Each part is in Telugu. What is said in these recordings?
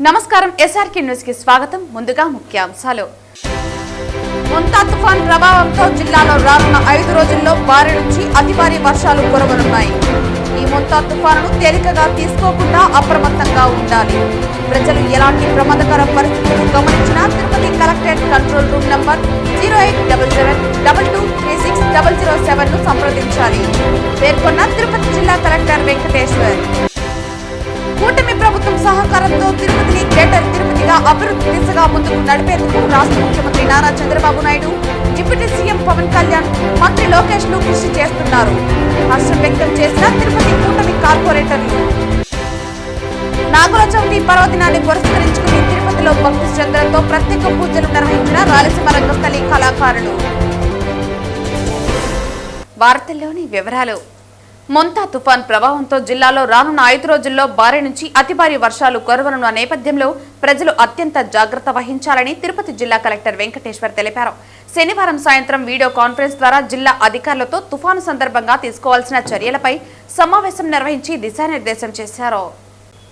నమస్కారం ఎస్ఆర్కే న్యూస్ కి స్వాగతం. ముందుగా ముఖ్యాంశాలు. మొంతా తుఫాన్ ప్రభావంతో జిల్లాలో రానున్న 5 రోజుల్లో భారీ నుంచి అతి భారీ వర్షాలు కురవనున్నాయి. ఈ మొంతా తుఫానును తేలికగా తీసుకోకుండా అప్రమత్తంగా ఉండాలి. ప్రజలు ఎలాంటి ప్రమాదకర పరిస్థితులు గమనించినా Tirupati collectorate control room number 087722360007 ను సంప్రదించాలి పేర్కొన్న తిరుపతి జిల్లా కలెక్టర్ వెంకటేశ్వర్. కూటమి ప్రభుత్వం సహకారంతో తిరుపతిని గ్రేటర్ తిరుపతిగా అభివృద్ధి దిశగా ముందుకు నడిపేందుకు రాష్ట్ర ముఖ్యమంత్రి నారా చంద్రబాబు నాయుడు, డిప్యూటీ సీఎం పవన్ కళ్యాణ్, మంత్రి లోకేష్ లు కృషి చేస్తున్నారు. హర్షం వ్యక్తం చేసిన తిరుపతి కూటమి కార్పొరేటర్లు. నాగుల చవితి పర్వదినాన్ని పురస్కరించుకుని తిరుపతిలో భక్తి శ్రద్ధలతో ప్రత్యేక పూజలు నిర్వహించిన రాయలసీమ రంగస్థలి కళాకారులు. వార్తల్లోని వివరాలు. మొంతా తుఫాన్ ప్రభావంతో జిల్లాలో రానున్న 5 రోజుల్లో భారీ నుంచి అతి భారీ వర్షాలు కురవనున్న నేపథ్యంలో ప్రజలు అత్యంత జాగ్రత్త వహించాలని తిరుపతి జిల్లా కలెక్టర్ వెంకటేశ్వర్ తెలిపారు. శనివారం సాయంత్రం వీడియో కాన్ఫరెన్స్ ద్వారా జిల్లా అధికారులతో తుఫాను సందర్భంగా తీసుకోవాల్సిన చర్యలపై సమావేశం నిర్వహించి దిశానిర్దేశం చేశారు.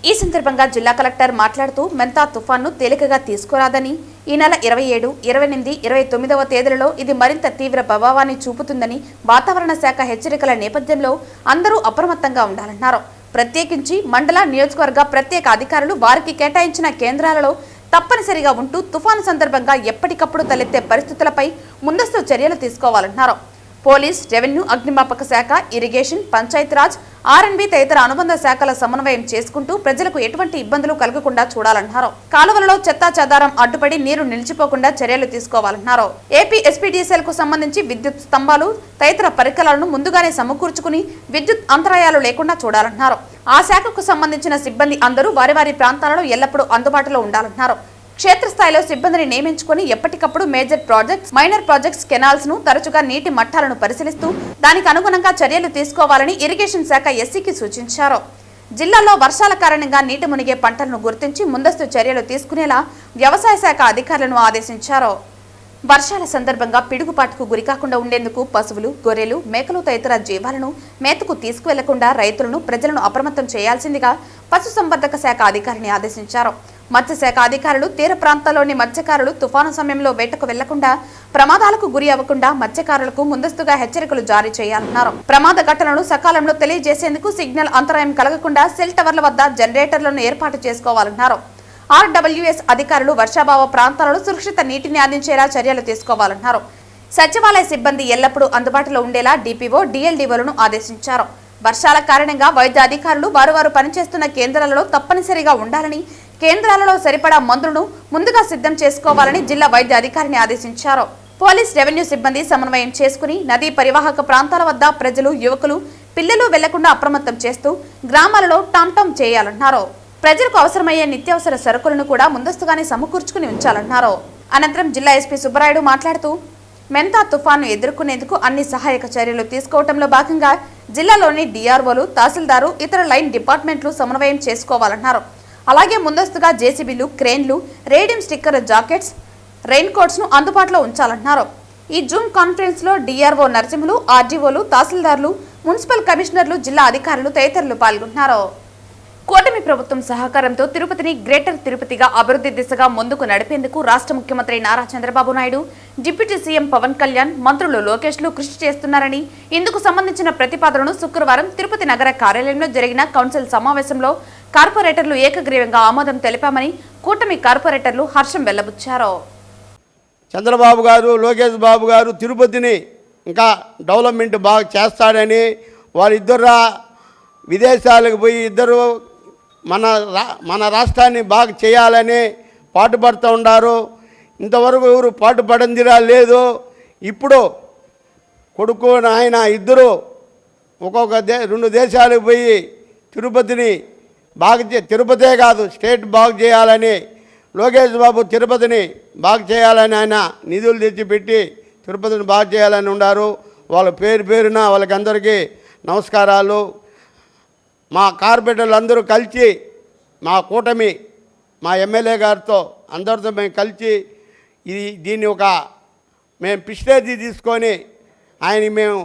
ఈ సందర్భంగా జిల్లా కలెక్టర్ మాట్లాడుతూ మొంతా తుఫాన్ను తేలికగా తీసుకురాదని, ఈ నెల 27, 28, 29వ తేదీలలో ఇది మరింత తీవ్ర ప్రభావాన్ని చూపుతుందని వాతావరణ శాఖ హెచ్చరికల నేపథ్యంలో అందరూ అప్రమత్తంగా ఉండాలన్నారు. ప్రత్యేకించి మండల, నియోజకవర్గ ప్రత్యేక అధికారులు వారికి కేటాయించిన కేంద్రాలలో తప్పనిసరిగా ఉంటూ తుఫాను సందర్భంగా ఎప్పటికప్పుడు తలెత్తే పరిస్థితులపై ముందస్తు చర్యలు తీసుకోవాలన్నారు. పోలీస్, రెవెన్యూ, అగ్నిమాపక శాఖ, ఇరిగేషన్, పంచాయతీరాజ్, ఆర్ఎండ్బి తదితర అనుబంధ శాఖల సమన్వయం చేసుకుంటూ ప్రజలకు ఎటువంటి ఇబ్బందులు కలగకుండా చూడాలన్నారు. కాలువలలో చెత్తా చెదారం అడ్డుపడి నీరు నిలిచిపోకుండా చర్యలు తీసుకోవాలన్నారు. ఏపీ ఎస్పీడీసీఎల్ కు సంబంధించి విద్యుత్ స్తంభాలు తదితర పరికరాలను ముందుగానే సమకూర్చుకుని విద్యుత్ అంతరాయాలు లేకుండా చూడాలన్నారు. ఆ శాఖకు సంబంధించిన సిబ్బంది అందరూ వారి వారి ప్రాంతాలలో ఎల్లప్పుడూ అందుబాటులో ఉండాలన్నారు. క్షేత్రస్థాయిలో సిబ్బందిని నియమించుకుని ఎప్పటికప్పుడు major projects, minor projects, canals ను తరచుగా నీటి మట్టాలను పరిశీలిస్తూ దానికి అనుగుణంగా చర్యలు తీసుకోవాలని ఇరిగేషన్ శాఖ ఎస్సీకి సూచించారు. జిల్లాలో వర్షాల కారణంగా నీటి మునిగే పంటలను గుర్తించి ముందస్తు చర్యలు తీసుకునేలా వ్యవసాయ శాఖ అధికారులను ఆదేశించారు. వర్షాల సందర్భంగా పిడుగుపాటుకు గురికాకుండా ఉండేందుకు పశువులు, గొర్రెలు, మేకలు తదితర జీవాలను మేతకు తీసుకువెళ్లకుండా రైతులను, ప్రజలను అప్రమత్తం చేయాల్సిందిగా పశుసంవర్ధక శాఖ అధికారిని ఆదేశించారు. మత్స్యశాఖ అధికారులు తీర ప్రాంతాల్లోని మత్స్యకారులు తుఫాను సమయంలో వేటకు వెళ్లకుండా, ప్రమాదాలకు గురి అవ్వకుండా మత్స్యకారులకు ముందస్తుగా హెచ్చరికలు జారీ చేయాలన్నారు. ప్రమాద ఘటనలు సకాలంలో తెలియజేసేందుకు సిగ్నల్ అంతరాయం కలగకుండా సెల్ టవర్ల వద్ద జనరేటర్లను ఏర్పాటు చేసుకోవాలన్నారు. ఆర్డబ్ల్యూఎస్ అధికారులు వర్షాభావ ప్రాంతాలలో సురక్షిత నీటిని అందించేలా చర్యలు తీసుకోవాలన్నారు. సచివాలయ సిబ్బంది ఎల్లప్పుడూ అందుబాటులో ఉండేలా డిపిఓ, డిఎల్డీఓలను ఆదేశించారు. వర్షాల కారణంగా వైద్య అధికారులు వారు పనిచేస్తున్న కేంద్రాలలో తప్పనిసరిగా ఉండాలని, కేంద్రాలలో సరిపడా మందులను ముందుగా సిద్ధం చేసుకోవాలని జిల్లా వైద్య అధికారిని ఆదేశించారు. పోలీస్, రెవెన్యూ సిబ్బంది సమన్వయం చేసుకుని నదీ పరివాహక ప్రాంతాల వద్ద ప్రజలు, యువకులు, పిల్లలు వెళ్లకుండా అప్రమత్తం చేస్తూ గ్రామాలలో టామ్ చేయాలన్నారు. ప్రజలకు అవసరమయ్యే నిత్యావసర సరుకులను కూడా ముందస్తుగానే సమకూర్చుకుని ఉంచాలన్నారు. అనంతరం జిల్లా ఎస్పీ సుబ్బరాయుడు మాట్లాడుతూ మొంతా తుఫాను ఎదుర్కొనేందుకు అన్ని సహాయక చర్యలు తీసుకోవడంలో భాగంగా జిల్లాలోని డిఆర్ఓలు, తహసీల్దారు, ఇతర లైన్ డిపార్ట్మెంట్లు సమన్వయం చేసుకోవాలన్నారు. అలాగే ముందస్తుగా జేసీబీలు, క్రేన్లు, radium sticker jackets, rain coats ను అందుబాటులో ఉంచాలన్నారు. ఈ జూమ్ కాన్ఫరెన్స్ లో డిఆర్ఓ నరసింహులు, ఆర్డీఓలు, తహసీల్దార్లు, మున్సిపల్ కమిషనర్లు, జిల్లా అధికారులు తదితరులు పాల్గొన్నారు. కూటమి ప్రభుత్వం సహకారంతో తిరుపతిని గ్రేటర్ తిరుపతిగా అభివృద్ధి దిశగా ముందుకు నడిపేందుకు రాష్ట్ర ముఖ్యమంత్రి నారా చంద్రబాబు నాయుడు, డిప్యూటీ సీఎం పవన్ కళ్యాణ్, మంత్రులు లోకేష్ లు కృషి చేస్తున్నారని, ఇందుకు సంబంధించిన ప్రతిపాదనను శుక్రవారం తిరుపతి నగర కార్యాలయంలో జరిగిన కౌన్సిల్ సమావేశంలో కార్పొరేటర్లు ఏకగ్రీవంగా ఆమోదం తెలిపామని కూటమి కార్పొరేటర్లు హర్షం వెల్లబుచ్చారు. చంద్రబాబు గారు, లోకేష్ బాబు గారు తిరుపతిని ఇంకా డెవలప్మెంట్ బాగా చేస్తాడని, వారిద్దరు విదేశాలకు పోయి ఇద్దరు మన రాష్ట్రాన్ని బాగా చేయాలని పాటుపడుతూ ఉన్నారు. ఇంతవరకు ఎవరు పాటుపడందిరా లేదు. ఇప్పుడు కొడుకు ఆయన ఇద్దరు రెండు దేశాలకు పోయి తిరుపతిని తిరుపతే కాదు స్టేట్ బాగు చేయాలని, లోకేష్ బాబు తిరుపతిని బాగు చేయాలని ఆయన నిధులు తెచ్చిపెట్టి తిరుపతిని బాగు చేయాలని ఉన్నారు. వాళ్ళ పేరున వాళ్ళకి అందరికీ నమస్కారాలు. మా కార్పొరేటర్లు అందరూ కలిసి మా కూటమి, మా ఎమ్మెల్యే గారితో అందరితో మేము కలిసి దీన్ని మేము పిస్టేజీ తీసుకొని మేము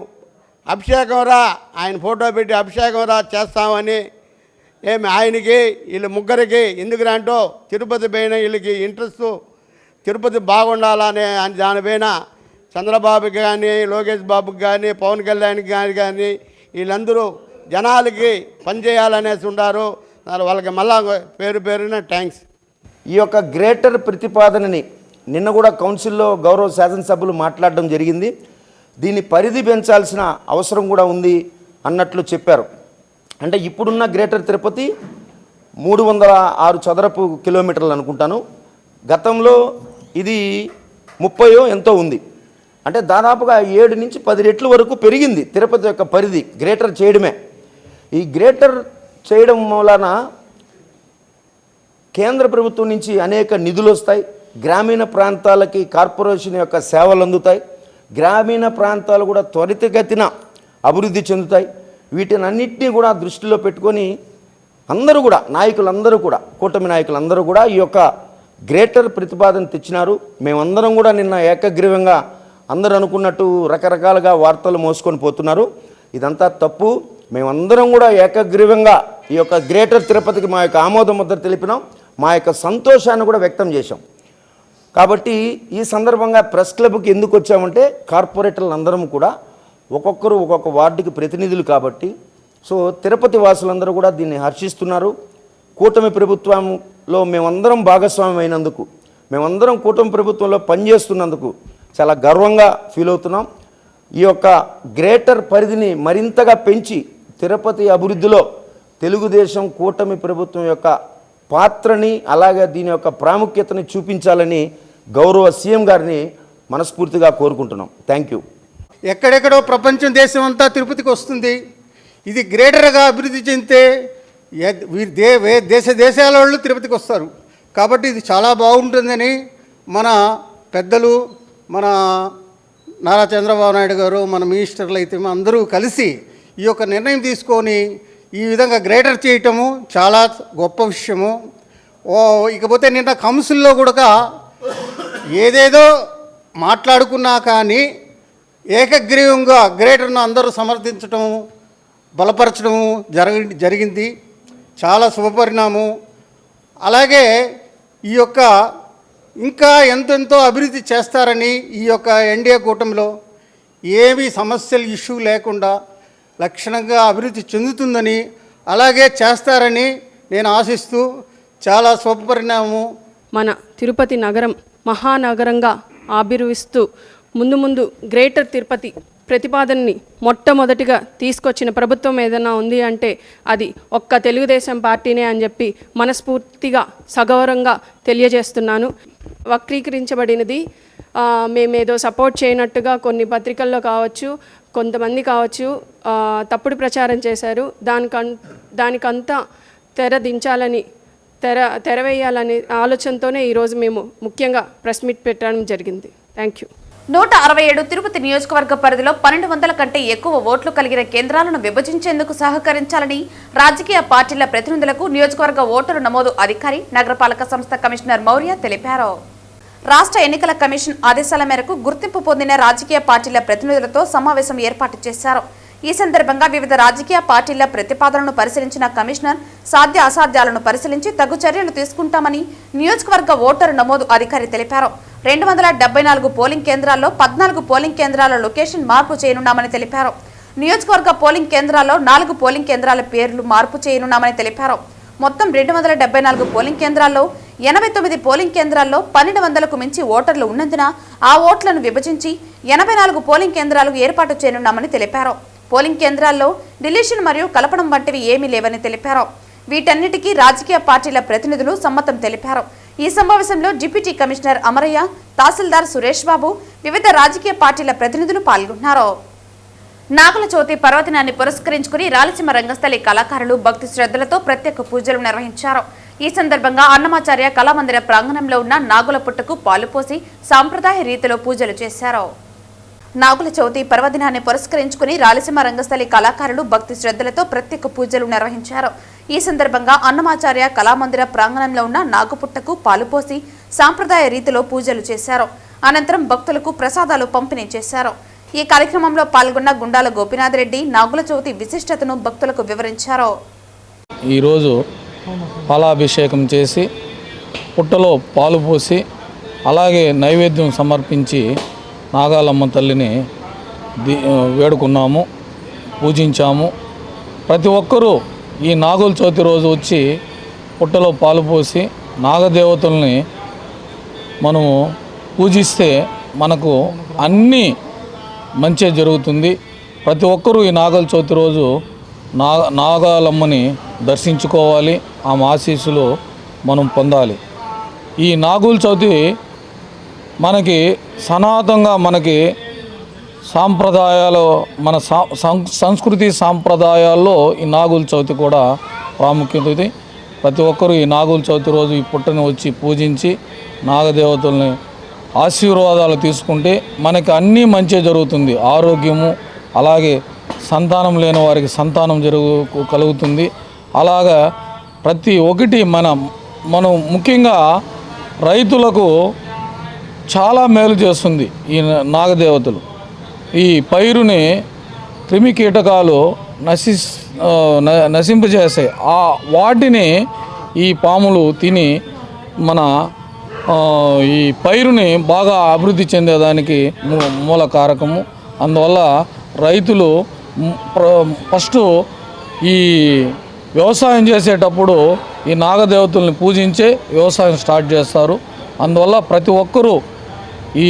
అభిషేకం రా ఆయన ఫోటో పెట్టి అభిషేకం రా చేస్తామని ఏమి ఆయనకి వీళ్ళు ముగ్గురికి ఎందుకు రాంటో తిరుపతి పైన వీళ్ళకి ఇంట్రెస్ట్ తిరుపతి బాగుండాలనే దానిపైన చంద్రబాబుకి కానీ లోకేష్ బాబుకి కానీ పవన్ కళ్యాణ్కి కానీ వీళ్ళందరూ జనాలకి పనిచేయాలనేసి ఉండారు. వాళ్ళకి మళ్ళా పేరున థ్యాంక్స్. ఈ యొక్క గ్రేటర్ ప్రతిపాదనని నిన్న కూడా కౌన్సిల్లో గౌరవ శాసనసభ్యులు మాట్లాడడం జరిగింది. దీని పరిధి పెంచాల్సిన అవసరం కూడా ఉంది అన్నట్లు చెప్పారు. అంటే ఇప్పుడున్న గ్రేటర్ తిరుపతి 306 చదరపు కిలోమీటర్లు అనుకుంటాను. గతంలో ఇది 30 ఎంతో ఉంది. అంటే దాదాపుగా 7 నుంచి 10 రెట్ల వరకు పెరిగింది తిరుపతి యొక్క పరిధి గ్రేటర్ చేయడమే. ఈ గ్రేటర్ చేయడం వలన కేంద్ర ప్రభుత్వం నుంచి అనేక నిధులు వస్తాయి. గ్రామీణ ప్రాంతాలకి కార్పొరేషన్ యొక్క సేవలు అందుతాయి. గ్రామీణ ప్రాంతాలు కూడా త్వరితగతిన అభివృద్ధి చెందుతాయి. వీటినన్నింటినీ కూడా దృష్టిలో పెట్టుకొని అందరూ కూడా నాయకులందరూ కూడా కూటమి నాయకులందరూ కూడా ఈ యొక్క గ్రేటర్ ప్రతిపాదన తెచ్చినారు. మేమందరం కూడా నిన్న ఏకగ్రీవంగా అందరూ అనుకున్నట్టు రకరకాలుగా వార్తలు మోసుకొని పోతున్నారు. ఇదంతా తప్పు. మేమందరం కూడా ఏకగ్రీవంగా ఈ యొక్క గ్రేటర్ తిరుపతికి మా యొక్క ఆమోద ముద్ర తెలిపినాం. మా యొక్క సంతోషాన్ని కూడా వ్యక్తం చేశాం. కాబట్టి ఈ సందర్భంగా ప్రెస్ క్లబ్కి ఎందుకు వచ్చామంటే కార్పొరేటర్లు అందరం కూడా ఒక్కొక్కరు ఒక్కొక్క వార్డుకి ప్రతినిధులు కాబట్టి సో తిరుపతి వాసులందరూ కూడా దీన్ని హర్షిస్తున్నారు. కూటమి ప్రభుత్వంలో మేమందరం భాగస్వామ్యం అయినందుకు, మేమందరం కూటమి ప్రభుత్వంలో పనిచేస్తున్నందుకు చాలా గర్వంగా ఫీల్ అవుతున్నాం. ఈ యొక్క గ్రేటర్ పరిధిని మరింతగా పెంచి తిరుపతి అభివృద్ధిలో తెలుగుదేశం కూటమి ప్రభుత్వం యొక్క పాత్రని అలాగే దీని యొక్క ప్రాముఖ్యతని చూపించాలని గౌరవ సీఎం గారిని మనస్ఫూర్తిగా కోరుకుంటున్నాం. Thank you. ఎక్కడెక్కడో ప్రపంచం దేశం అంతా తిరుపతికి వస్తుంది. ఇది గ్రేటర్గా అభివృద్ధి చెందితే దేశాల వాళ్ళు తిరుపతికి వస్తారు. కాబట్టి ఇది చాలా బాగుంటుందని మన పెద్దలు, మన నారా చంద్రబాబు నాయుడు గారు, మన మినిస్టర్లు అయితే అందరూ కలిసి ఈ యొక్క నిర్ణయం తీసుకొని ఈ విధంగా గ్రేటర్ చేయటము చాలా గొప్ప విషయము. ఇకపోతే నిన్న కౌన్సిల్లో కూడా ఏదేదో మాట్లాడుకున్నా కానీ ఏకగ్రీవంగా గ్రేటర్ను అందరూ సమర్థించటము, బలపరచడము జరిగింది. చాలా శుభపరిణామం. అలాగే ఈ యొక్క ఇంకా ఎంతెంతో అభివృద్ధి చేస్తారని ఈ యొక్క ఎన్డీఏ కూటమిలో ఏమీ సమస్యలు ఇష్యూ లేకుండా లక్షణంగా అభివృద్ధి చెందుతుందని అలాగే చేస్తారని నేను ఆశిస్తూ చాలా శుభపరిణామం. మన తిరుపతి నగరం మహానగరంగా ఆవిర్విస్తూ ముందు గ్రేటర్ తిరుపతి ప్రతిపాదనని మొట్టమొదటిగా తీసుకొచ్చిన ప్రభుత్వం ఏదైనా ఉంది అంటే అది ఒక్క తెలుగుదేశం పార్టీనే అని చెప్పి మనస్ఫూర్తిగా సగౌరవంగా తెలియజేస్తున్నాను. వక్రీకరించబడినది మేమేదో సపోర్ట్ చేయనట్టుగా కొన్ని పత్రికల్లో కావచ్చు, కొంతమంది కావచ్చు తప్పుడు ప్రచారం చేశారు. దానికంతా తెరవేయాలనే ఆలోచనతోనే ఈరోజు మేము ముఖ్యంగా ప్రెస్ మీట్ పెట్టడం జరిగింది. Thank you. 167 తిరుపతి నియోజకవర్గ పరిధిలో 1200 కంటే ఎక్కువ ఓట్లు కలిగిన కేంద్రాలను విభజించేందుకు సహకరించాలని రాజకీయ పార్టీల ప్రతినిధులకు నియోజకవర్గ ఓటరు నమోదు అధికారి నగరపాలక సంస్థ కమిషనర్ మౌర్య తెలిపారు. రాష్ట్ర ఎన్నికల కమిషన్ ఆదేశాల మేరకు గుర్తింపు పొందిన రాజకీయ పార్టీల ప్రతినిధులతో సమావేశం ఏర్పాటు చేశారు. ఈ సందర్భంగా వివిధ రాజకీయ పార్టీల ప్రతిపాదనలను పరిశీలించిన కమిషనర్ సాధ్య అసాధ్యాలను పరిశీలించి తగు చర్యలు తీసుకుంటామని నియోజకవర్గ ఓటరు నమోదు అధికారి తెలిపారు. 274 పోలింగ్ కేంద్రాల్లో 14 పోలింగ్ కేంద్రాల లొకేషన్ మార్పు చేయనున్నామని తెలిపారు. నియోజకవర్గ పోలింగ్ కేంద్రాల్లో 4 పోలింగ్ కేంద్రాల పేర్లు మార్పు చేయనున్నామని తెలిపారు. మొత్తం 274 పోలింగ్ కేంద్రాల్లో 89 పోలింగ్ కేంద్రాల్లో 1200కు మించి ఓటర్లు ఉన్నందున ఆ ఓట్లను విభజించి 84 పోలింగ్ కేంద్రాలకు ఏర్పాటు చేయనున్నామని తెలిపారు. పోలింగ్ కేంద్రాల్లో డిలీషన్ మరియు కలపడం వంటివి ఏమీ లేవని తెలిపారు. వీటన్నిటికీ రాజకీయ పార్టీల ప్రతినిధులు సమ్మతం తెలిపారు. ఈ సమావేశంలో డిప్యూటీ కమిషనర్ అమరయ్య, తహసీల్దార్ సురేష్ బాబు, వివిధ రాజకీయ పార్టీల ప్రతినిధులు పాల్గొన్నారు. నాగుల చవితి పర్వదినాన్ని పురస్కరించుకుని రాయలసీమ రంగస్థలి కళాకారులు భక్తి శ్రద్ధలతో ప్రత్యేక పూజలు నిర్వహించారు. ఈ సందర్భంగా అన్నమాచార్య కళామందిర ప్రాంగణంలో ఉన్న నాగుల పుట్టకు పాలు పోసి సాంప్రదాయ రీతిలో పూజలు చేశారు. నాగుల చవితి పర్వదినాన్ని పురస్కరించుకుని రాయలసీమ రంగస్థలి కళాకారులు భక్తి శ్రద్ధలతో ప్రత్యేక పూజలు నిర్వహించారు. ఈ సందర్భంగా అన్నమాచార్య కళామందిర ప్రాంగణంలో ఉన్న నాగుపుట్టకు పాలు పోసి సాంప్రదాయ రీతిలో పూజలు చేశారు. అనంతరం భక్తులకు ప్రసాదాలు పంపిణీ చేశారు. ఈ కార్యక్రమంలో పాల్గొన్న గుండాల గోపీనాథ్ రెడ్డి నాగుల చవితి విశిష్టతను భక్తులకు వివరించారు. ఈరోజు పాలాభిషేకం చేసి పుట్టలో పాలు పోసి అలాగే నైవేద్యం సమర్పించి నాగాలమ్మ తల్లిని వేడుకున్నాము, పూజించాము. ప్రతి ఒక్కరూ ఈ నాగుల చవితి రోజు వచ్చి పుట్టలో పాలు పోసి నాగదేవతల్ని మనము పూజిస్తే మనకు అన్నీ మంచి జరుగుతుంది. ప్రతి ఒక్కరూ ఈ నాగుల చవితి రోజు నాగాలమ్మని దర్శించుకోవాలి, ఆమె ఆశీస్సులు మనం పొందాలి. ఈ నాగుల చవితి మనకి సనాతనంగా మనకి సాంప్రదాయాలు మన సంస్కృతి సాంప్రదాయాల్లో ఈ నాగుల చవితి కూడా ప్రాముఖ్యత ఉంది. ప్రతి ఒక్కరూ ఈ నాగుల చవితి రోజు ఈ పుట్టని వచ్చి పూజించి నాగదేవతల్ని ఆశీర్వాదాలు తీసుకుంటే మనకి అన్నీ మంచి జరుగుతుంది. ఆరోగ్యము, అలాగే సంతానం లేని వారికి సంతానం కలుగుతుంది. అలాగా ప్రతి ఒక్కటి మనం ముఖ్యంగా రైతులకు చాలా మేలు చేస్తుంది ఈ నాగదేవతలు. ఈ పైరుని క్రిమి కీటకాలు నశింపజేస్తాయి. వాటిని ఈ పాములు తిని మన ఈ పైరుని బాగా అభివృద్ధి చెందేదానికి మూల కారకము. అందువల్ల రైతులు ఫస్ట్ ఈ వ్యవసాయం చేసేటప్పుడు ఈ నాగదేవతల్ని పూజించే వ్యవసాయం స్టార్ట్ చేస్తారు. అందువల్ల ప్రతి ఒక్కరూ ఈ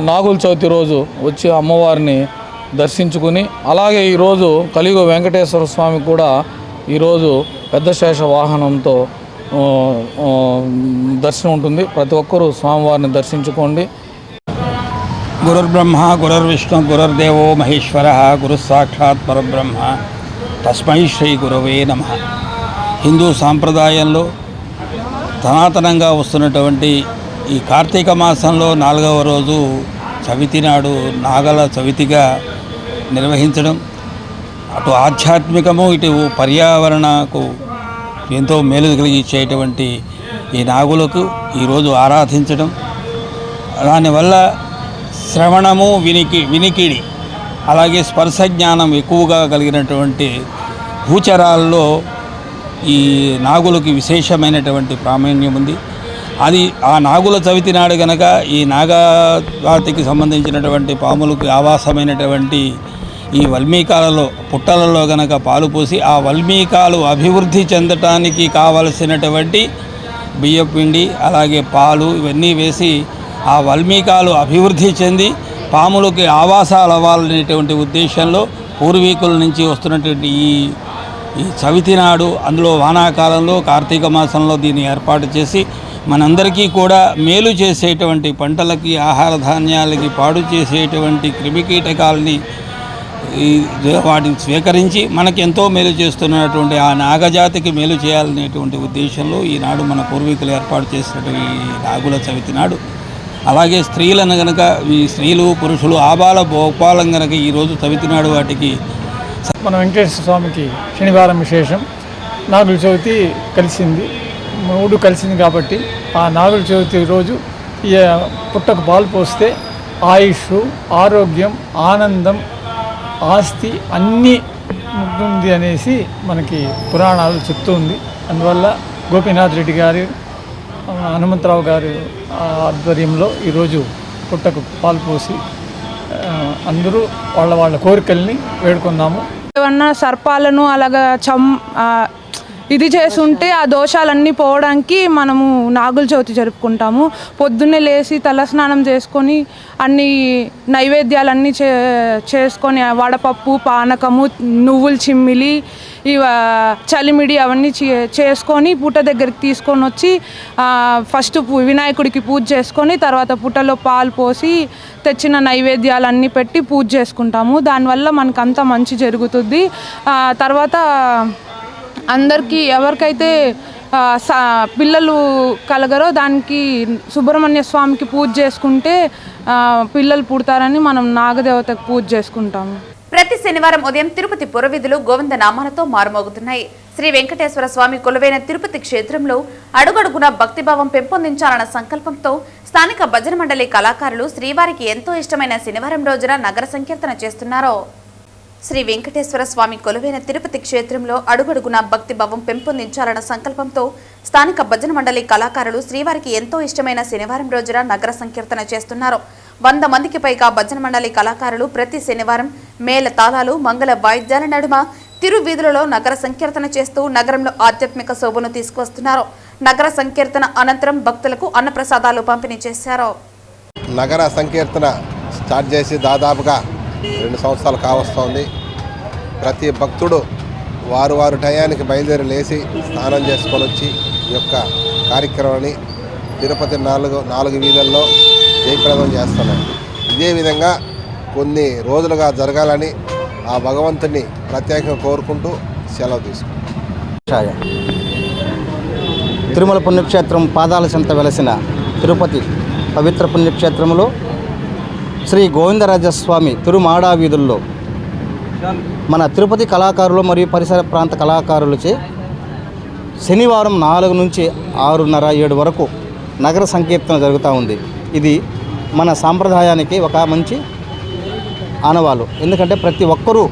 నాగుల చవితి రోజు వచ్చి అమ్మవారిని దర్శించుకుని, అలాగే ఈరోజు కలియుగ వెంకటేశ్వర స్వామి కూడా ఈరోజు పెద్ద శేష వాహనంతో దర్శనం ఉంటుంది. ప్రతి ఒక్కరూ స్వామివారిని దర్శించుకోండి. గురుర్బ్రహ్మ గురుర్విష్ణు గురుర్దేవో మహేశ్వర గురు సాక్షాత్ పరబ్రహ్మ తస్మై శ్రీ గురవే నమః. హిందూ సాంప్రదాయంలో సనాతనంగా వస్తున్నటువంటి ఈ కార్తీక మాసంలో 4వ రోజు చవితి నాడు నాగల చవితిగా నిర్వహించడం అటు ఆధ్యాత్మికము ఇటు పర్యావరణకు ఎంతో మేలు కలిగించేటువంటి ఈ నాగులకు ఈరోజు ఆరాధించడం, దానివల్ల శ్రవణము వినికిడి అలాగే స్పర్శ జ్ఞానం ఎక్కువగా కలిగినటువంటి భూచరాల్లో ఈ నాగులకి విశేషమైనటువంటి ప్రామాణ్యం ఉంది. అది ఆ నాగుల చవితి నాడు కనుక ఈ నాగజాతికి సంబంధించినటువంటి పాములకు ఆవాసమైనటువంటి ఈ వల్మీకాలలో పుట్టలలో గనక పాలు పోసి ఆ వల్మీకాలు అభివృద్ధి చెందటానికి కావలసినటువంటి బియ్యపిండి అలాగే పాలు ఇవన్నీ వేసి ఆ వల్మీకాలు అభివృద్ధి చెంది పాములకి ఆవాసాలు అవ్వాలనేటువంటి ఉద్దేశంలో పూర్వీకుల నుంచి వస్తున్నటువంటి ఈ చవితి నాడు, అందులో వానాకాలంలో కార్తీక మాసంలో దీన్ని ఏర్పాటు చేసి మనందరికీ కూడా మేలు చేసేటువంటి పంటలకి ఆహార ధాన్యాలకి పాడు చేసేటువంటి క్రిమికీటకాలని వాటిని స్వీకరించి మనకి ఎంతో మేలు చేస్తున్నటువంటి ఆ నాగజాతికి మేలు చేయాలనేటువంటి ఉద్దేశంలో ఈనాడు మన పూర్వీకులు ఏర్పాటు చేసినటువంటి ఈ నాగుల చవితి నాడు, అలాగే స్త్రీలను గనక ఈ స్త్రీలు పురుషులు ఆబాల భోపాలం గనక ఈరోజు చవితి నాడు వాటికి మన వెంకటేశ్వర స్వామికి శనివారం విశేషం. నాగుల చవితి కలిసింది, 3 కలిసింది కాబట్టి ఆ నాగుల చవితి రోజు ఈ పుట్టకు పాలు పోస్తే ఆయుష్, ఆరోగ్యం, ఆనందం, ఆస్తి అన్నీ ఉంటుంది అనేసి మనకి పురాణాలు చెప్తూ ఉంది. అందువల్ల గోపీనాథ్ రెడ్డి గారు, హనుమంతరావు గారి ఆధ్వర్యంలో ఈరోజు పుట్టకు పాలు పోసి అందరూ వాళ్ళ కోరికల్ని వేడుకున్నాము. ఏమన్నా సర్పాలను అలాగా ఇది చేసుంటే ఆ దోషాలన్నీ పోవడానికి మనము నాగుల చవితి జరుపుకుంటాము. పొద్దున్నే లేచి తలస్నానం చేసుకొని అన్ని నైవేద్యాలన్నీ చేసుకొని వడపప్పు, పానకము, నువ్వుల చిమ్మిలి, చలిమిడి అవన్నీ చేసుకొని పుట్ట దగ్గరికి తీసుకొని వచ్చి ఫస్ట్ వినాయకుడికి పూజ చేసుకొని తర్వాత పుట్టలో పాలు పోసి తెచ్చిన నైవేద్యాలన్నీ పెట్టి పూజ చేసుకుంటాము. దానివల్ల మనకు అంతా మంచి జరుగుతుంది. తర్వాత అందరికీ ఎవరికైతే పిల్లలు కలగరో దానికి సుబ్రహ్మణ్య స్వామికి పూజ చేసుకుంటే పిల్లలు పుడతారని మనం నాగదేవతకు పూజ చేసుకుంటాము. ప్రతి శనివారం ఉదయం తిరుపతి పురవీధులు గోవింద నామాలతో మారుమోగుతున్నాయి. శ్రీ వెంకటేశ్వర స్వామి కొలువైన తిరుపతి క్షేత్రంలో అడుగడుగున భక్తిభావం పెంపొందించాలన్న సంకల్పంతో స్థానిక భజన మండలి కళాకారులు శ్రీవారికి ఎంతో ఇష్టమైన శనివారం రోజున నగర సంకీర్తన చేస్తున్నారు. శ్రీ వెంకటేశ్వర స్వామి కొలువైన తిరుపతి క్షేత్రంలో అడుగడుగునా భక్తి భావం పెంపొందించాలన్న సంకల్పంతో స్థానిక భజన మండలి కళాకారులు శ్రీవారికి ఎంతో ఇష్టమైన శనివారం రోజున నగర సంకీర్తన చేస్తున్నారు. 100 మందికి పైగా భజన మండలి కళాకారులు ప్రతి శనివారం మేళ తాళాలు మంగళ వాయిద్యాల నడుమ తిరువీధులలో నగర సంకీర్తన చేస్తూ నగరంలో ఆధ్యాత్మిక శోభను తీసుకొస్తున్నారు. నగర సంకీర్తన అనంతరం భక్తులకు అన్నప్రసాదాలు పంపిణీ చేశారు. నగర సంకీర్తన స్టార్ట్ చేసి దాదాపుగా 2 సంవత్సరాలు కావస్తోంది. ప్రతి భక్తుడు వారు టయానికి బయలుదేరి లేచి స్నానం చేసుకొని వచ్చి ఈ యొక్క కార్యక్రమాన్ని తిరుపతి 4 వీధుల్లో జయప్రదం చేస్తున్నారు. ఇదే విధంగా కొన్ని రోజులుగా జరగాలని ఆ భగవంతుని ప్రత్యేకంగా కోరుకుంటూ సెలవు తీసుకుంటాం. తిరుమల పుణ్యక్షేత్రం పాదాల చెంత వెలసిన తిరుపతి పవిత్ర పుణ్యక్షేత్రంలో శ్రీ గోవిందరాజస్వామి తిరుమాడా వీధుల్లో మన తిరుపతి కళాకారులు మరియు పరిసర ప్రాంత కళాకారులచే శనివారం 4 నుంచి 6:30, 7 వరకు నగర సంకీర్తన జరుగుతూ ఉంది. ఇది మన సాంప్రదాయానికి ఒక మంచి ఆనవాలు. ఎందుకంటే ప్రతి ఒక్కరూ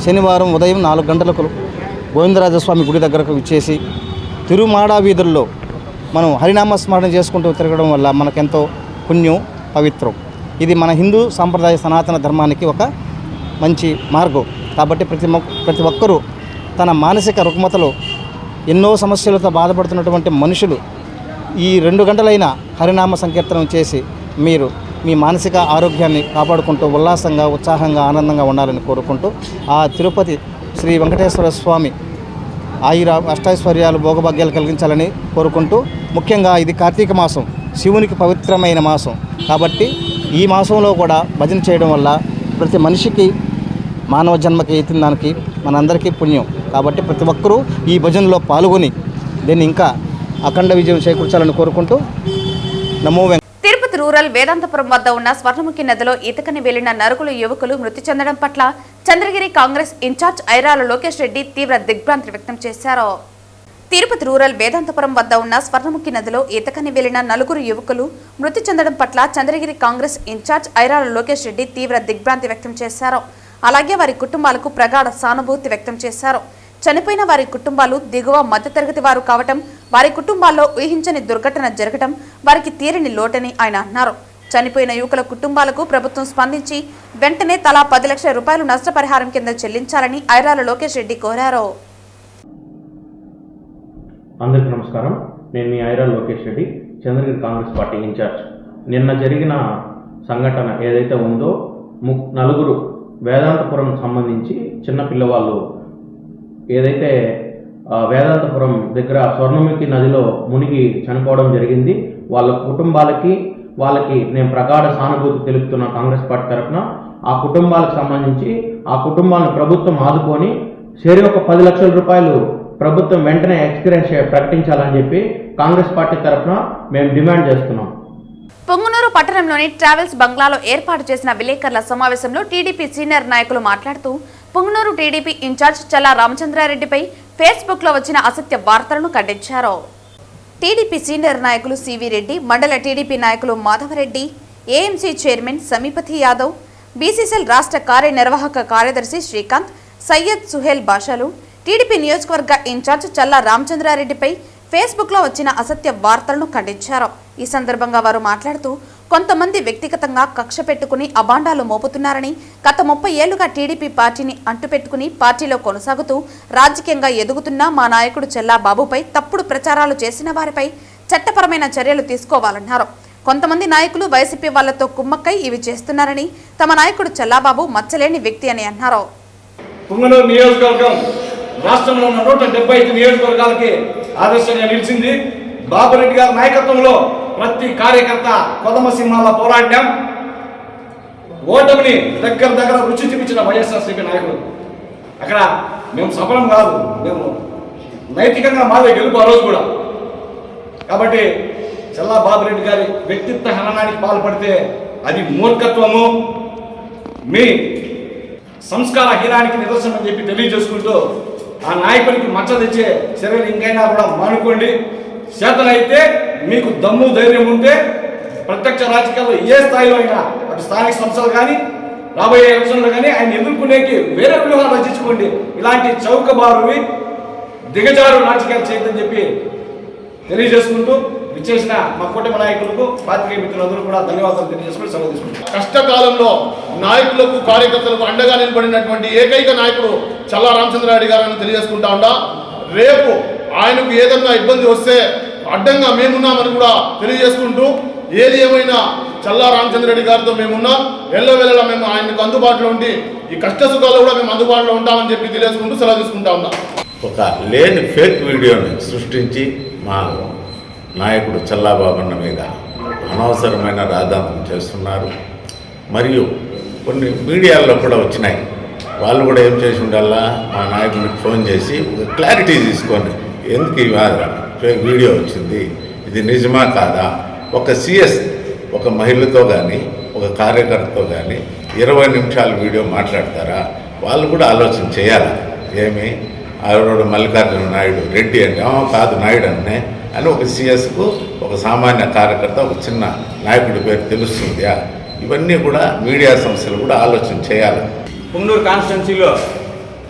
శనివారం ఉదయం 4 గంటలకు గోవిందరాజస్వామి గుడి దగ్గరకు విచ్చేసి తిరుమాడా వీధుల్లో మనం హరినామ స్మరణ చేసుకుంటూ తిరగడం వల్ల మనకెంతో పుణ్యం, పవిత్రం. ఇది మన హిందూ సాంప్రదాయ సనాతన ధర్మానికి ఒక మంచి మార్గం. కాబట్టి ప్రతి ఒక్కరూ తన మానసిక రుగ్మతలో ఎన్నో సమస్యలతో బాధపడుతున్నటువంటి మనుషులు ఈ 2 గంటలైన హరినామ సంకీర్తనం చేసి మీరు మీ మానసిక ఆరోగ్యాన్ని కాపాడుకుంటూ ఉల్లాసంగా, ఉత్సాహంగా, ఆనందంగా ఉండాలని కోరుకుంటూ ఆ తిరుపతి శ్రీ వెంకటేశ్వర స్వామి అష్టైశ్వర్యాలు, భోగభాగ్యాలు కలిగించాలని కోరుకుంటూ, ముఖ్యంగా ఇది కార్తీక మాసం, శివునికి పవిత్రమైన మాసం కాబట్టి ఈ మాసంలో కూడా భజన చేయడం వల్ల ప్రతి మనిషికి మానవ జన్మకి ఎత్తిన దానికి మనందరికీ పుణ్యం. కాబట్టి ప్రతి ఒక్కరూ ఈ భజనలో పాల్గొని దీన్ని ఇంకా అఖండ విజయం చేకూర్చాలని కోరుకుంటూ నమో తిరుపతి రూరల్ వేదాంతపురం వద్ద ఉన్న స్వర్ణముఖి నదిలో ఈతకని వెళ్లిన నలుగురు యువకులు మృతి చెందడం పట్ల చంద్రగిరి కాంగ్రెస్ ఇన్ఛార్జ్ ఐరాల లోకేష్ రెడ్డి తీవ్ర దిగ్భ్రాంతి వ్యక్తం చేశారు. తిరుపతి రూరల్ వేదాంతపురం వద్ద ఉన్న స్వర్ణముఖి నదిలో ఈతకని వెళ్లిన నలుగురు యువకులు మృతి చెందడం పట్ల చంద్రగిరి కాంగ్రెస్ ఇన్ఛార్జ్ ఐరాల లోకేష్ రెడ్డి తీవ్ర దిగ్భ్రాంతి వ్యక్తం చేశారు. అలాగే వారి కుటుంబాలకు ప్రగాఢ సానుభూతి వ్యక్తం చేశారు. చనిపోయిన వారి కుటుంబాలు దిగువ మధ్యతరగతి వారు కావటం, వారి కుటుంబాల్లో ఊహించని దుర్ఘటన జరగటం వారికి తీరని లోటని ఆయన అన్నారు. చనిపోయిన యువకుల కుటుంబాలకు ప్రభుత్వం స్పందించి వెంటనే తలా 10 లక్షల రూపాయలు నష్టపరిహారం కింద చెల్లించాలని ఐరాల లోకేష్ రెడ్డి కోరారు. అందరికీ నమస్కారం. నేను మీ ఐరాల లోకేష్ రెడ్డి, చంద్రగిరి కాంగ్రెస్ పార్టీ ఇన్ఛార్జ్. నిన్న జరిగిన సంఘటన ఏదైతే ఉందో, 4 వేదాంతపురం సంబంధించి చిన్న పిల్లవాళ్ళు ఏదైతే వేదాంతపురం దగ్గర స్వర్ణముఖి నదిలో మునిగి చనిపోవడం జరిగింది. వాళ్ళ కుటుంబాలకి నేను ప్రగాఢ సానుభూతి తెలుపుతున్న కాంగ్రెస్ పార్టీ తరఫున ఆ కుటుంబాలకు సంబంధించి ఆ కుటుంబాలను ప్రభుత్వం ఆదుకొని ఒక 10 లక్షల రూపాయలు ప్రభుత్వం వెంటనే ఎక్స్పీరియన్స్ ప్రకటించాలని చెప్పి కాంగ్రెస్ పార్టీ తరఫున మేము డిమాండ్ చేస్తున్నాం. పొంగునూరు పట్టణంలోని ట్రావెల్స్ బంగ్లాలో ఏర్పాటు చేసిన విలేకరుల సమావేశంలో టీడీపీ సీనియర్ నాయకులు మాట్లాడుతూ పొంగునూరు టీడీపీ ఇన్ఛార్జ్ చల్లా రామచంద్రారెడ్డిపై ఫేస్బుక్లో వచ్చిన అసత్య వార్తలను ఖండించారు. టీడీపీ సీనియర్ నాయకులు సివి రెడ్డి, మండల టీడీపీ నాయకులు Madhava Reddy, AMC chairman సమీపతి Yadav, BCCL రాష్ట్ర కార్యనిర్వాహక కార్యదర్శి శ్రీకాంత్, సయ్యద్ సుహేల్ బాషాలు, టీడీపీ నియోజకవర్గ ఇన్ఛార్జ్ చల్లా రామచంద్రారెడ్డిపై ఫేస్బుక్లో వచ్చిన అసత్య వార్తలను ఖండించారు. ఈ సందర్భంగా వారు మాట్లాడుతూ కొంతమంది వ్యక్తిగతంగా కక్ష పెట్టుకుని అబాండాలు మోపుతున్నారని, గత 30 ఏళ్లుగా టీడీపీ పార్టీని అంటుపెట్టుకుని పార్టీలో కొనసాగుతూ రాజకీయంగా ఎదుగుతున్న మా నాయకుడు చెల్లాబాబుపై తప్పుడు ప్రచారాలు చేసిన వారిపై చట్టపరమైన చర్యలు తీసుకోవాలన్నారు. కొంతమంది నాయకులు వైసీపీ వాళ్లతో కుమ్మక్కై ఇవి చేస్తున్నారని, తమ నాయకుడు చెల్లాబాబు మచ్చలేని వ్యక్తి అని అన్నారు. పొంగనూరు నియోజకవర్గం రాష్ట్రంలో ఉన్న 175 నియోజకవర్గాలకి ఆదర్శంగా నిలిచింది. బాబురెడ్డి గారి నాయకత్వంలో ప్రతి కార్యకర్త కొదమ సింహాల పోరాటం, ఓటమిని దగ్గర రుచి చూపించిన వైఎస్ఆర్సీపీ నాయకులు. అక్కడ మేము సఫలం కాదు, మేము నైతికంగా మాదే గెలుపు ఆ రోజు కూడా. కాబట్టి చల్లా బాబురెడ్డి గారి వ్యక్తిత్వ హననానికి పాల్పడితే అది మూర్ఖత్వము, మీ సంస్కార హీనానికి నిదర్శనం అని చెప్పి తెలియజేసుకుంటూ ఆ నాయకుడికి మచ్చ తెచ్చే చర్యలు ఇంకైనా కూడా మానుకోండి. చేతనైతే మీకు దమ్ము ధైర్యం ఉంటే ప్రత్యక్ష రాజకీయాల్లో ఏ స్థాయిలో అయినా అటు స్థానిక సంస్థలు కానీ రాబోయే ఎలక్షన్లో కానీ ఆయన ఎదుర్కొనేకి వేరే వ్యూహాలు రచించుకోండి. ఇలాంటి చౌకబారువి దిగజారు రాజకీయాలు చేయొద్దని చెప్పి తెలియజేసుకుంటూ విచ్చేసిన మా కూటమి నాయకులకు పాత్రికేయ మిత్రులందరూ కూడా ధన్యవాదాలు తెలియజేసుకుని సెలవు తీసుకుంటాం. కష్టకాలంలో నాయకులకు కార్యకర్తలకు అండగా నిలబడినటువంటి ఏకైక నాయకుడు చల్లా రామచంద్రారెడ్డి గారని తెలియజేసుకుంటా ఉండా. రేపు ఆయనకు ఏదన్నా ఇబ్బంది వస్తే అడ్డంగా మేమున్నామని కూడా తెలియజేసుకుంటూ, ఏది ఏమైనా చల్లా రామచంద్రారెడ్డి గారితో మేమున్నాం, ఎల్లవేళలా మేము ఆయనకు అందుబాటులో ఉండి ఈ కష్ట సుఖాల్లో కూడా మేము అందుబాటులో ఉంటామని చెప్పి తెలియజేసుకుంటూ సెలవు తీసుకుంటా ఉన్నాం. ఒక లేని ఫేక్ వీడియోని సృష్టించి మా నాయకుడు చల్లాబాబన్న మీద అనవసరమైన రాద్ధాంతం చేస్తున్నారు. మరియు కొన్ని మీడియాల్లో కూడా వచ్చినాయి. వాళ్ళు కూడా ఏం చేసి ఉండాలా, మా నాయకుడికి ఫోన్ చేసి క్లారిటీ తీసుకొని ఎందుకు ఈ ఫేక్ వీడియో వచ్చింది, ఇది నిజమా కాదా, ఒక సిఎస్ ఒక మహిళతో కానీ ఒక కార్యకర్తతో కానీ 20 నిమిషాల వీడియో మాట్లాడతారా? వాళ్ళు కూడా ఆలోచన చేయాలి. ఏమి ఆవిడ మల్లికార్జున నాయుడు రెడ్డి అని కాదు నాయుడు అనే అని ఒక సిఎస్కు ఒక సామాన్య కార్యకర్త ఒక చిన్న నాయకుడి పేరు తెలుస్తుందా? ఇవన్నీ కూడా మీడియా సంస్థలు కూడా ఆలోచన చేయాలి. పుంగనూరు కాన్స్టిట్యున్సీలో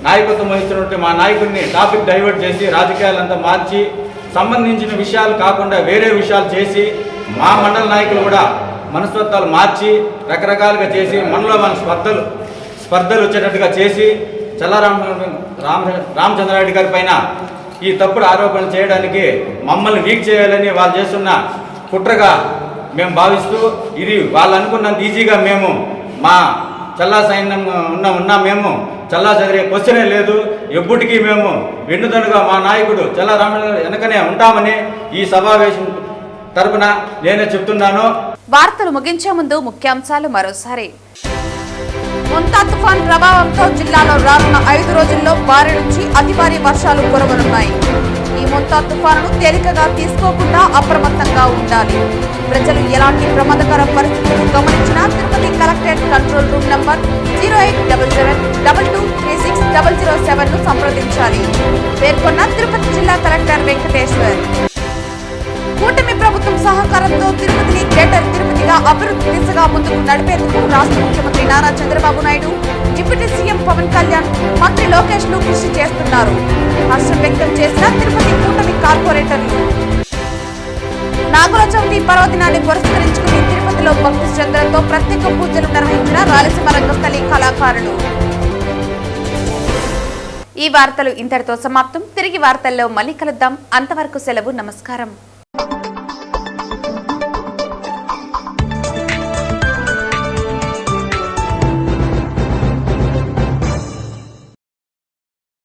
నాయకత్వం వహిస్తున్నట్టు మా నాయకుడిని టాపిక్ డైవర్ట్ చేసి రాజకీయాలంతా మార్చి సంబంధించిన విషయాలు కాకుండా వేరే విషయాలు చేసి మా మండల నాయకులు కూడా మనస్తత్వాలు మార్చి రకరకాలుగా చేసి మనలో మన స్పర్ధలు వచ్చేటట్టుగా చేసి చల్లా రామచంద్రారెడ్డి గారి పైన ఈ తప్పుడు ఆరోపణలు చేయడానికి మమ్మల్ని వీక్ చేయాలని వాళ్ళు చేస్తున్న కుట్రగా మేము భావిస్తూ, ఇది వాళ్ళు అనుకున్నంత ఈజీగా మేము మా చల్లా సైన్యం ఉన్నాం. మేము చల్లా చదివే క్వశ్చనే లేదు. ఎప్పటికీ మేము వెన్నుదనుగా మా నాయకుడు చల్లా రామచంద్ర వెనకనే ఉంటామని ఈ సమావేశం తరపున నేనే చెప్తున్నాను. వార్తలు ముగించే ముందు ముఖ్యాంశాలు మరోసారి. మొంతా తుఫాన్ ప్రభావంతో జిల్లాలో రానున్న 5 రోజుల్లో భారీ నుంచి అతి భారీ వర్షాలు కురవనున్నాయి. ఈ మొంతా తుఫానును తేలికగా తీసుకోకుండా అప్రమత్తంగా ఉండాలి. ప్రజలు ఎలాంటి ప్రమాదకర పరిస్థితులను గమనించినా Tirupati collectorate control room number 087722360007 ను సంప్రదించాలి. పేర్కొన్న తిరుపతి జిల్లా కలెక్టర్ వెంకటేశ్వర్. కూటమి ప్రభుత్వం సహకారంతో తిరుపతిని గ్రేటర్ తిరుపతిగా అభివృద్ధి దిశగా ముందుకు నడిపేందుకు రాష్ట్ర ముఖ్యమంత్రి నారా చంద్రబాబు నాయుడు, డిప్యూటీ సీఎం పవన్ కళ్యాణ్, మంత్రి లోకేష్ లు కృషి చేస్తున్నారు. హర్షం వ్యక్తం చేసిన తిరుపతి కూటమి కార్పొరేటర్లు. నాగుల చవితి పర్వదినాన్ని పురస్కరించుకుని తిరుపతిలో భక్తి శ్రద్ధలతో ప్రత్యేక పూజలు నిర్వహించిన రాయలసీమ రంగస్థలి కళాకారులు. ఈ వార్తలు ఇంతటితో సమాప్తం. తిరిగి వార్తల్లో మళ్ళీ కలుద్దాం. అంతవరకు సెలవు. నమస్కారం.